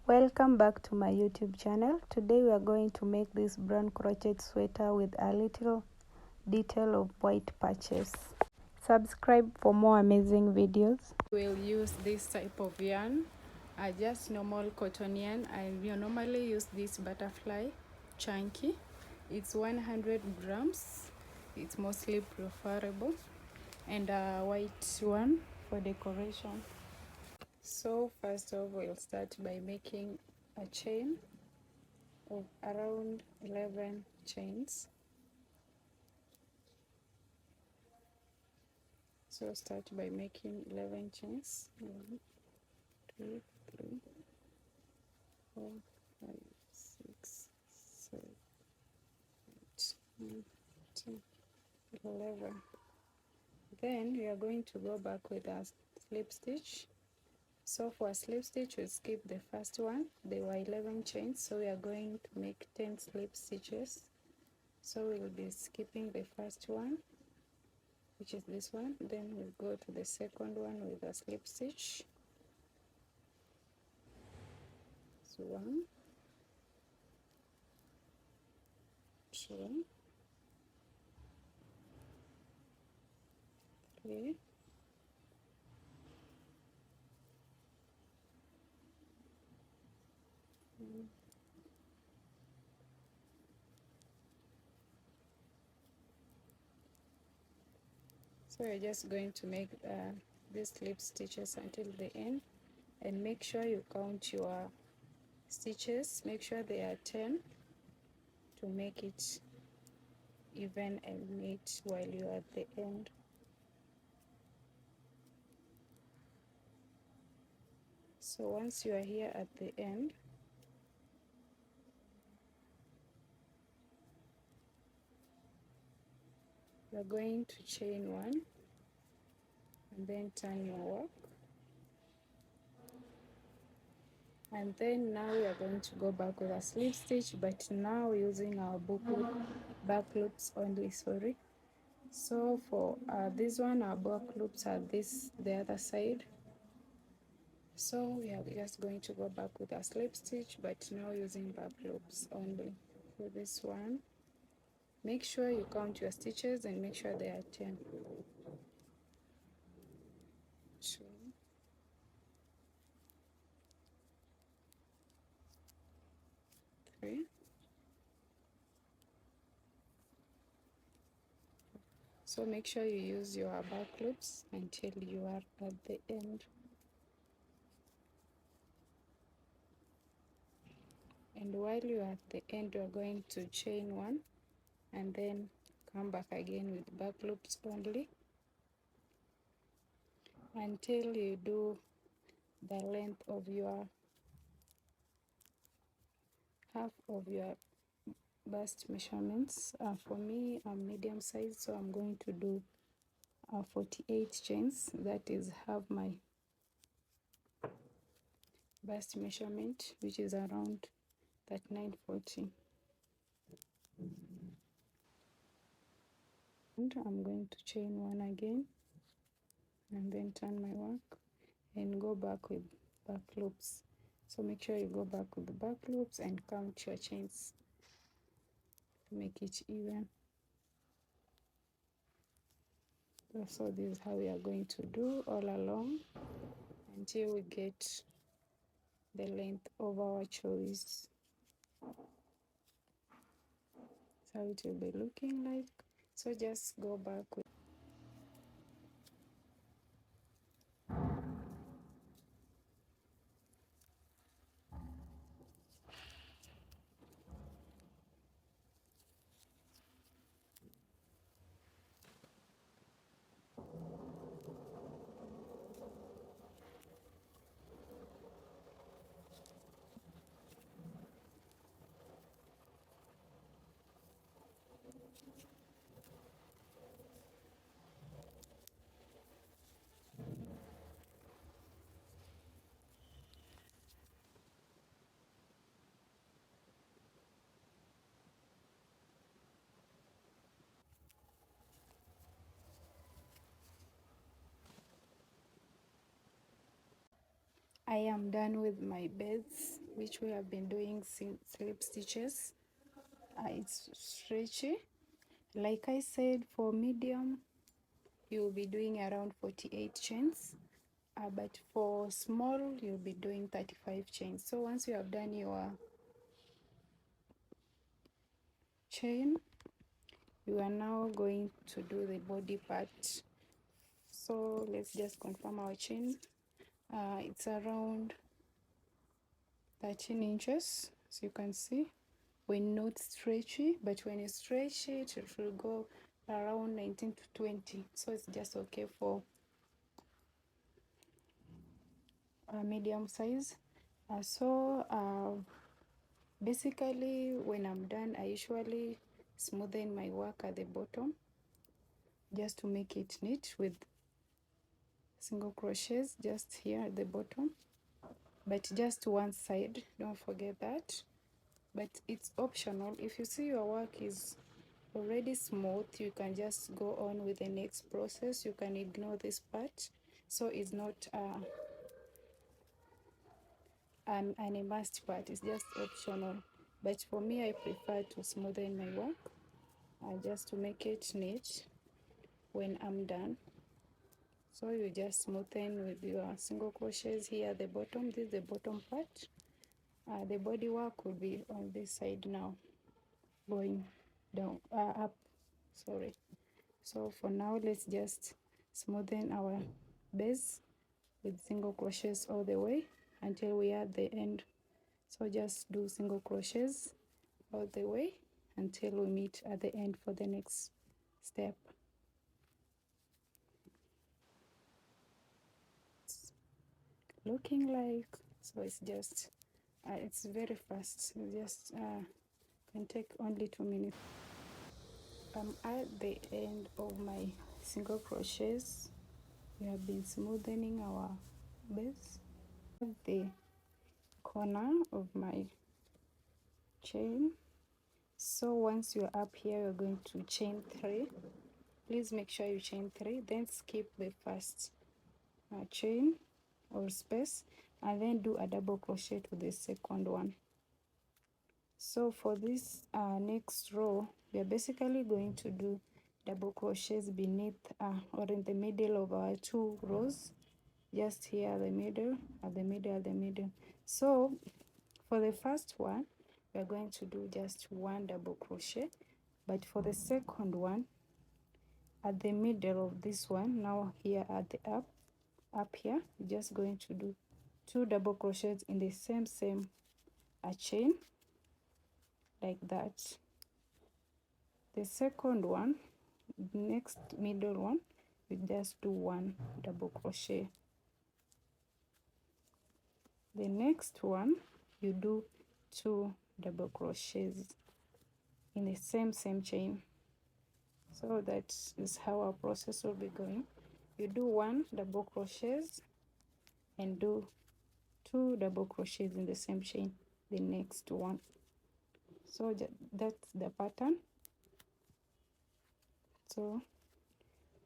Welcome back to my YouTube channel. Today we are going to make this brown crochet sweater with a little detail of white patches. Subscribe for more amazing videos. We'll use this type of yarn, just normal cotton yarn. I normally use this butterfly chunky. It's 100 grams. It's mostly preferable, and a white one for decoration. So first off, we'll start by making a chain of around 11 chains. So start by making 11 chains. 1, 2, 3, 4, 5, 6, 7, 8, 9, 10, 11. Then we are going to go back with a slip stitch. So for a slip stitch, we skip the first one. There were 11 chains, so we are going to make 10 slip stitches. So we'll be skipping the first one, which is this one. Then we'll go to the second one with a slip stitch. So 1, 2, 3, 4. So you're just going to make these slip stitches until the end, and make sure you count your stitches. Make sure they are 10 to make it even and neat while you are at the end. So once you are here at the end, you're going to chain 1 and then turn your work, and then now we are going to go back with a slip stitch, but now using our back loops only. So for this one, our back loops are the other side. So we are just going to go back with a slip stitch, but now using back loops only. For this one, make sure you count your stitches and make sure they are 10. 2, 3. So make sure you use your back loops until you are at the end. And while you are at the end, you are going to chain 1 and then come back again with back loops only until you do the length of your half of your bust measurements. For me, I'm medium size, so I'm going to do 48 chains. That is half my bust measurement, which is around 39-40. And I'm going to chain 1 again and then turn my work and go back with back loops. So make sure you go back with the back loops and count your chains to make it even. So this is how we are going to do all along until we get the length of our choice. That's how it will be looking like. So just go back with I am done with my beds, which we have been doing slip stitches. It's stretchy. Like I said, for medium you'll be doing around 48 chains, but for small you'll be doing 35 chains. So once you have done your chain, you are now going to do the body part. So let's just confirm our chain. It's around 13 inches, as you can see. We're not stretchy, but when you stretch it, it will go around 19 to 20. So it's just okay for a medium size. Basically, when I'm done, I usually smoothen my work at the bottom just to make it neat with single crochets just here at the bottom, but just one side, don't forget that. But it's optional. If you see your work is already smooth, you can just go on with the next process. You can ignore this part, so it's not a must part, it's just optional. But for me, I prefer to smoothen my work just to make it neat when I'm done. So you just smoothen with your single crochets here at the bottom. This is the bottom part. The body work will be on this side now, going down, up, sorry. So for now, let's just smoothen our base with single crochets all the way until we are at the end. So just do single crochets all the way until we meet at the end for the next step. It's looking like, so it's just it's very fast. It just can take only 2 minutes. I'm at the end of my single crochets. We have been smoothening our base. The corner of my chain. So once you're up here, you're going to chain 3. Please make sure you chain 3, then skip the first chain or space, and then do a double crochet to the second one. So for this next row, we are basically going to do double crochets beneath or in the middle of our 2 rows, just here at the middle, at the middle, at the middle. So for the first one, we are going to do just 1 double crochet, but for the second one, at the middle of this one, now here at the up here, we're just going to do 2 double crochets in the same chain, like that. The second one, next middle one, we just do 1 double crochet. The next one, you do 2 double crochets in the same chain. So that is how our process will be going. You do 1 double crochets and do 2 double crochets in the same chain, the next one. So that's the pattern. So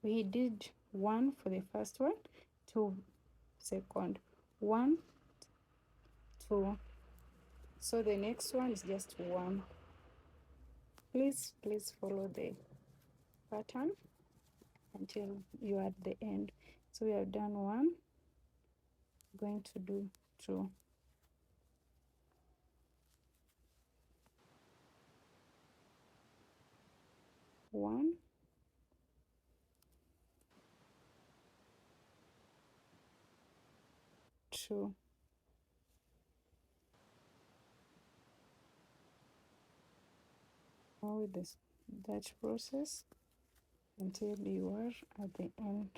we did 1 for the first one, 2 second, 1, 2. So the next one is just 1. Please follow the pattern until you are at the end. So we have done 1, going to do 2. 1, 2. Now with that process until you are at the end.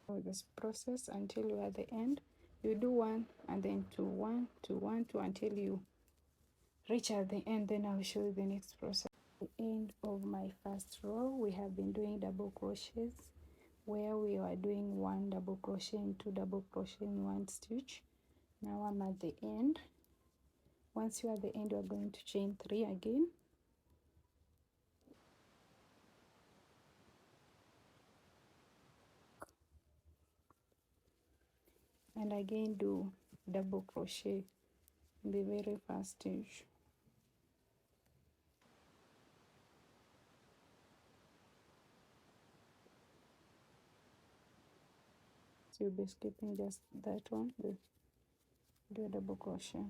With this process until you are at the end. You do 1 and then 2, 1, 2, 1, 2 until you reach at the end. Then I'll show you the next process. At the end of my first row, we have been doing double crochets where we are doing 1 double crochet and 2 double crochet in 1 stitch. Now I'm at the end. Once you're at the end, you're going to chain 3 again. And again do double crochet in the very first stitch. So you'll be skipping just that one, do a double crochet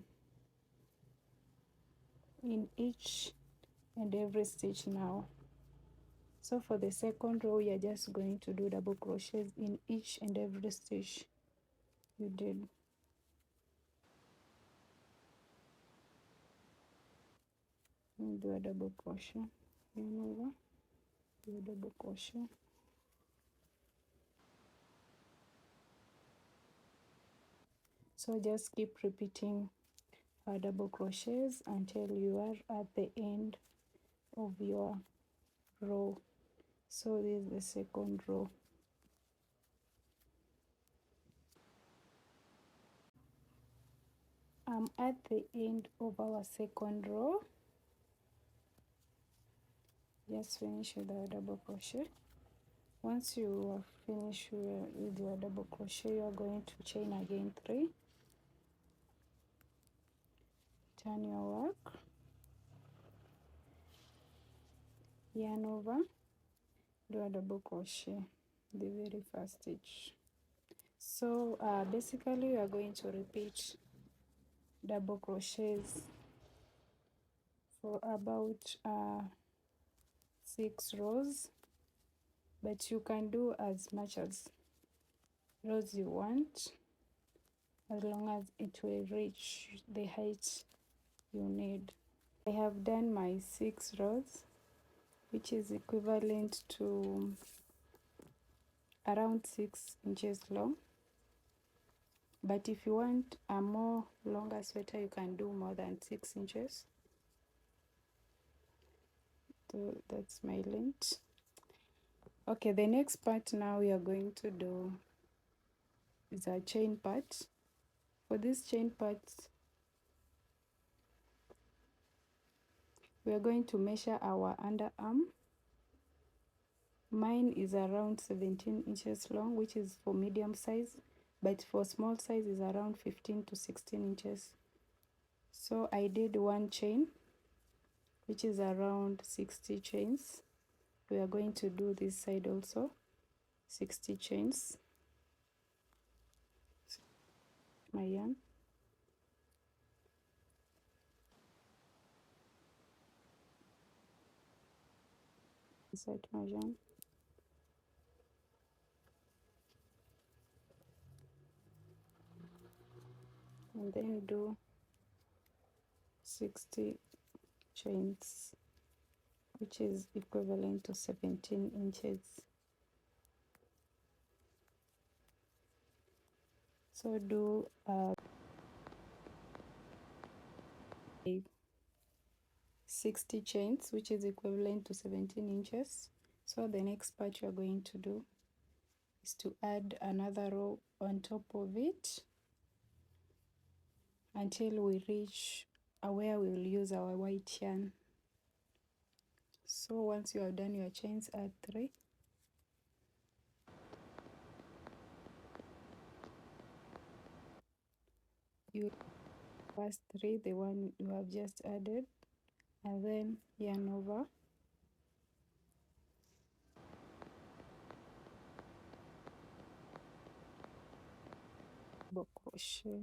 in each and every stitch now. So for the second row, you're just going to do double crochets in each and every stitch you did. And do a double crochet, yarn over, do a double crochet. So just keep repeating double crochets until you are at the end of your row. So this is the second row. I'm at the end of our second row. Just finish with our double crochet. Once you are finished with your double crochet, you are going to chain again 3, turn your work, yarn over, do a double crochet, the very first stitch. So basically you are going to repeat double crochets for about 6 rows, but you can do as much as rows you want, as long as it will reach the height you need. I have done my 6 rows, which is equivalent to around 6 inches long. But if you want a more longer sweater, you can do more than 6 inches. So that's my length. Okay, the next part now we are going to do is a chain part. For this chain part, we are going to measure our underarm. Mine is around 17 inches long, which is for medium size, but for small size is around 15 to 16 inches. So I did 1 chain, which is around 60 chains. We are going to do this side also, 60 chains. My yarn, inside my yarn, and then do 60 chains, which is equivalent to 17 inches. So do 60 chains, which is equivalent to 17 inches. So the next part you are going to do is to add another row on top of it until we reach where we will use our white yarn. So once you have done your chains, add 3. You first 3, the one you have just added, and then yarn over, double crochet,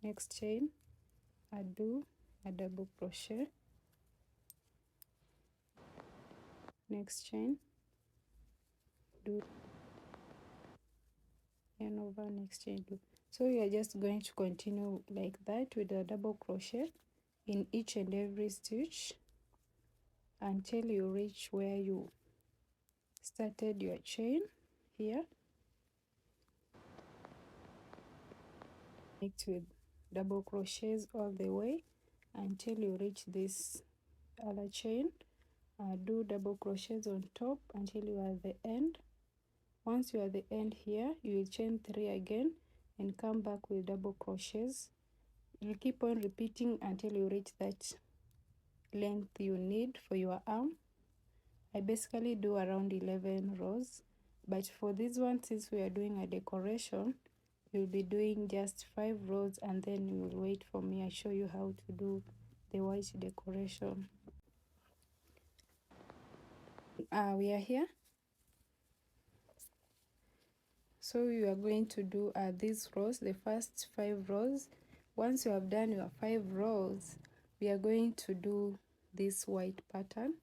next chain, do a double crochet, next chain, do yarn over, next chain, do. So you are just going to continue like that with a double crochet in each and every stitch until you reach where you started your chain here. Connect with double crochets all the way until you reach this other chain, do double crochets on top until you are at the end. Once you are at the end here, you will chain 3 again and come back with double crochets. You keep on repeating until you reach that length you need for your arm. I basically do around 11 rows, but for this one, since we are doing a decoration, you'll be doing just 5 rows, and then you will wait for me. I show you how to do the white decoration. We are here. So you are going to do these rows, the first 5 rows. Once you have done your 5 rows, we are going to do this white pattern.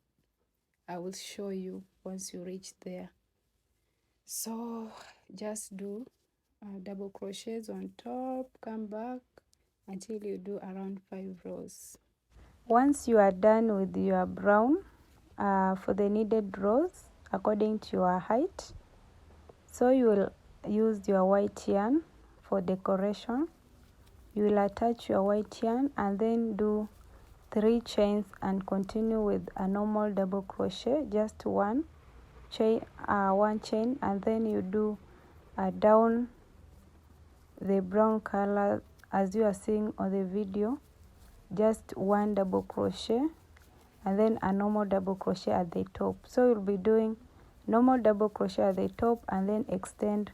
I will show you once you reach there. So just do double crochets on top, come back until you do around 5 rows. Once you are done with your brown, for the needed rows according to your height, so you will use your white yarn for decoration. You will attach your white yarn and then do 3 chains and continue with a normal double crochet, just one chain, and then you do down the brown color as you are seeing on the video, just 1 double crochet and then a normal double crochet at the top. So you'll be doing normal double crochet at the top and then extend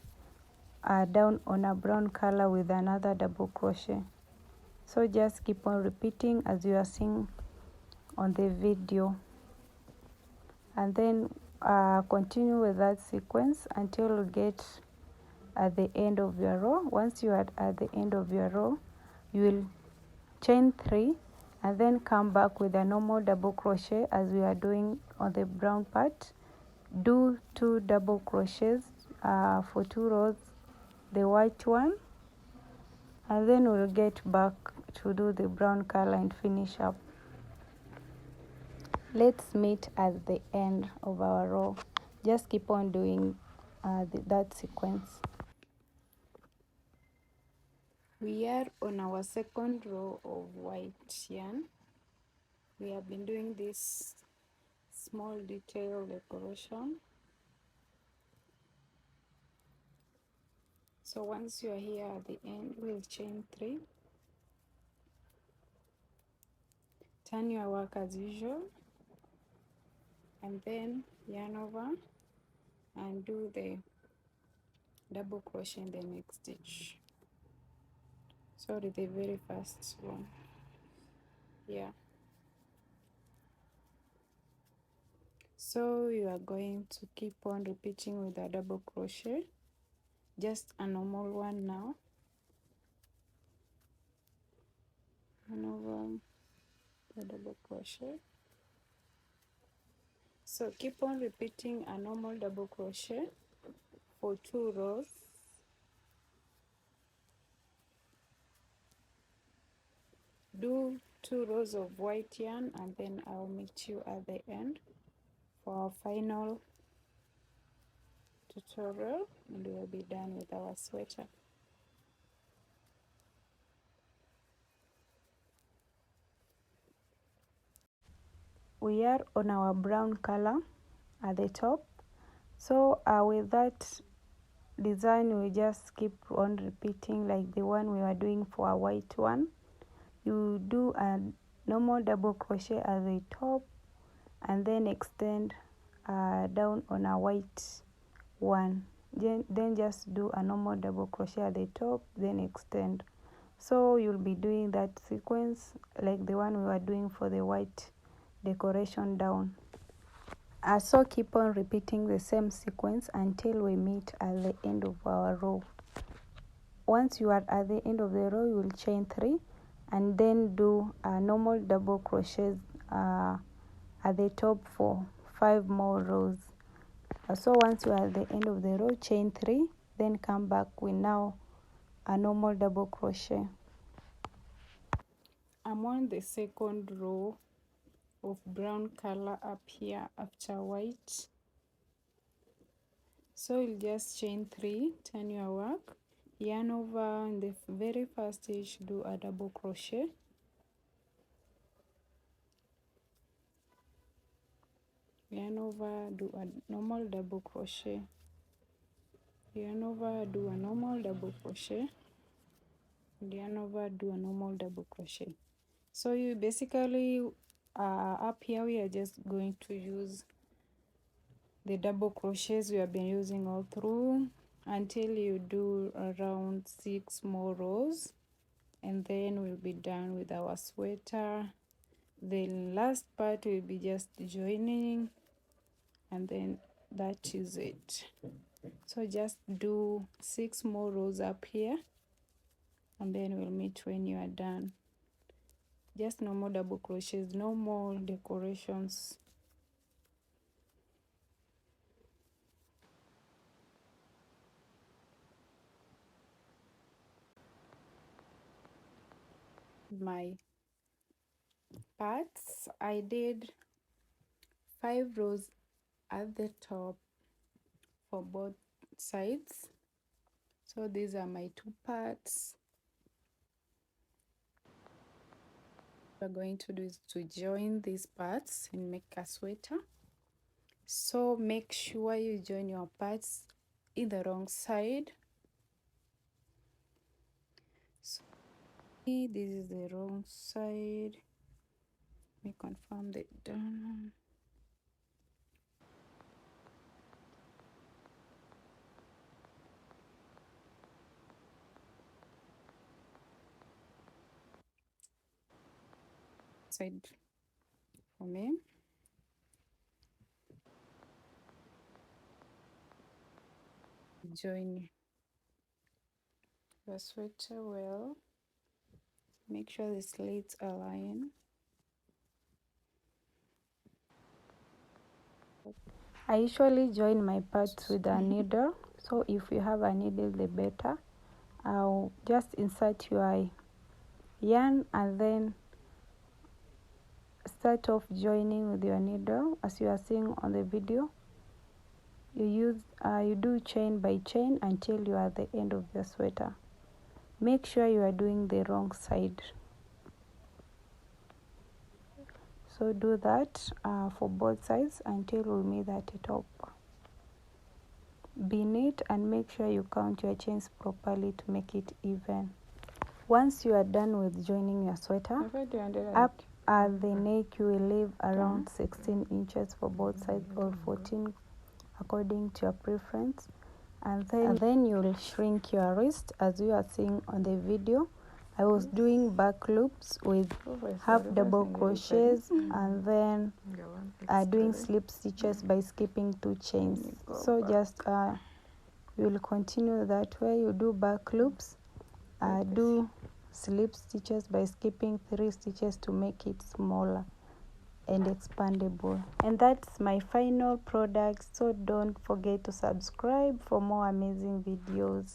down on a brown color with another double crochet. So just keep on repeating as you are seeing on the video, and then continue with that sequence until you get at the end of your row. Once you are at the end of your row, you will chain 3 and then come back with a normal double crochet as we are doing on the brown part. Do 2 double crochets for 2 rows, the white one, and then we'll get back to do the brown color and finish up. Let's meet at the end of our row. Just keep on doing that sequence. We are on our second row of white yarn. We have been doing this small detail decoration. So once you are here at the end, we'll chain 3, turn your work as usual, and then yarn over and do the double crochet in the next stitch. Sorry, the very first one. Yeah. So you are going to keep on repeating with a double crochet, just a normal one now, and over the double crochet. So keep on repeating a normal double crochet for 2 rows. Do 2 rows of white yarn, and then I'll meet you at the end for our final tutorial, and we'll be done with our sweater. We are on our brown color at the top. So with that design, we just keep on repeating like the one we were doing for a white one. You do a normal double crochet at the top and then extend down on a white one. Then just do a normal double crochet at the top, then extend. So you'll be doing that sequence like the one we were doing for the white decoration down. So keep on repeating the same sequence until we meet at the end of our row. Once you are at the end of the row, you will chain 3 and then do a normal double crochet at the top for 5 more rows. So once you are at the end of the row, chain 3, then come back with now a normal double crochet. I'm on the second row of brown color up here after white. So you'll just chain 3, turn your work, yarn over in the very first stitch, do a double crochet, yarn over, do a normal double crochet, yarn over, do a normal double crochet, yarn over, do a normal double crochet. So you basically up here we are just going to use the double crochets we have been using all through until you do around 6 more rows, and then we'll be done with our sweater. The last part will be just joining, and then that is it. So just do 6 more rows up here, and then we'll meet when you are done. Just no more double crochets, no more decorations. My parts, I did 5 rows at the top for both sides. So these are my 2 parts. What we're going to do is to join these parts and make a sweater. So make sure you join your parts in the wrong side. So this is the wrong side. Let me confirm that done. Side for me. Join the sweater well. Make sure the slits align. I usually join my parts with a needle, so if you have a needle the better. I'll just insert your yarn and then start off joining with your needle. As you are seeing on the video, you do chain by chain until you are at the end of the sweater. Make sure you are doing the wrong side. So do that for both sides until we meet at the top. Be neat and make sure you count your chains properly to make it even. Once you are done with joining your sweater, up at the neck you will leave around 16 inches for both sides, or 14 according to your preference, and then you will shrink your wrist. As you are seeing on the video, I was doing back loops with half double crochets and then doing slip stitches by skipping 2 chains. So just you will continue that way. You do back loops, do slip stitches by skipping 3 stitches to make it smaller and expandable. And that's my final product, so don't forget to subscribe for more amazing videos.